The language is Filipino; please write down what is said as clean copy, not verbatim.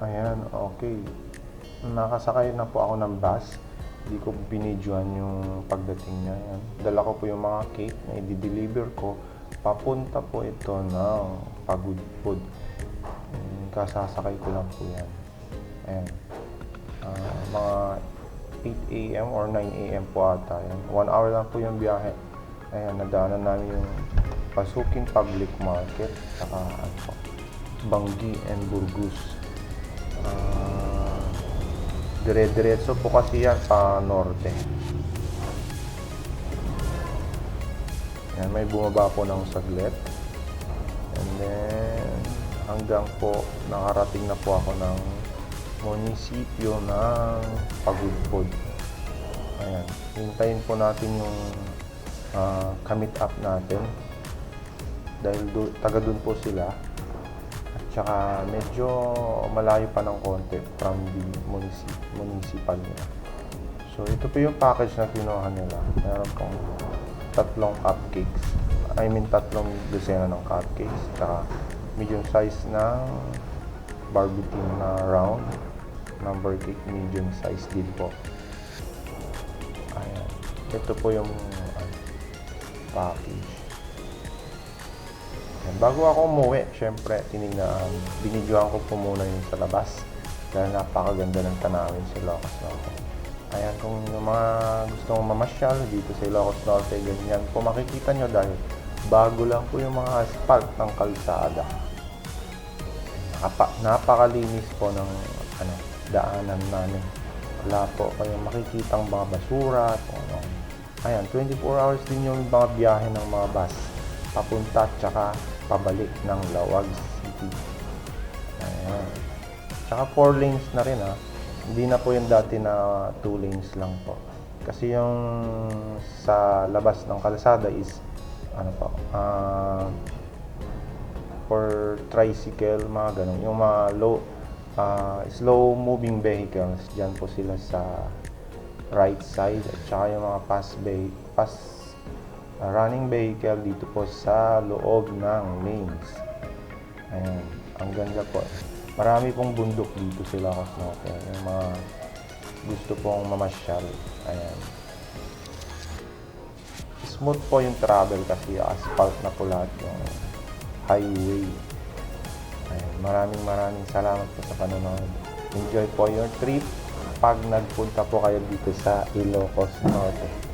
Ayan, okay. Nakasakay na po ako ng bus. Hindi ko binidyohan yung pagdating niya. Ayan. Dala ko po yung mga cake na i-deliver ko. Papunta po ito ng Pagudpud. Kasasakay ko lang po yan. Ayan. Mga 8 a.m. or 9 a.m. po ata. Ayan. 1 hour lang po yung biyahe. Ayan, nadaanan namin yung Pasukin Public Market. Saka Banggi and Burgos. Dire-diretso po kasi yan sa norte. Yan, may bumaba po ng saglit. And then, hanggang po, nakarating na po ako ng munisipyo ng Pagudpud. Ayan, hintayin po natin yung kamit up natin. Dahil taga dun po sila. Tsaka medyo malayo pa ng konti from the municipal nila. So ito po yung package na kinuha nila. Meron pong 3 cupcakes. I mean 3 dosena ng cupcakes. Tsaka medium size ng barbecue na round. Number cake medium size din po. Ayan. Ito po yung package. Bago ako umuwi, syempre, binidyohan ko po muna yung sa labas dahil napakaganda ng tanawin sa Ilocos Norte. Ayan, kung yung mga gustong mamasyal dito sa Ilocos Norte, ganyan po makikita nyo dahil bago lang po yung mga asphalt ng kalsada. Napakalinis po ng daanan namin. Wala po kayong makikitang mga basura. Ayan, 24 hours din yung mga biyahe ng mga bus papunta at saka pabalik ng Lawag City. Ayan. Tsaka 4 lanes na rin Hindi na po yung dati na 2 lanes lang po. Kasi yung sa labas ng kalsada is for tricycle, mga ganun. Yung mga slow moving vehicles, dyan po sila sa right side. At saka yung mga running vehicle dito po sa loob ng lanes. Ayan, ang ganda po. Marami pong bundok dito sa Ilocos Norte. Yung mga gusto pong mamasyal. Ayan. Smooth po yung travel kasi asphalt na po lahat yung highway. Ayan, maraming salamat po sa panonood. Enjoy po your trip pag nagpunta po kayo dito sa Ilocos Norte.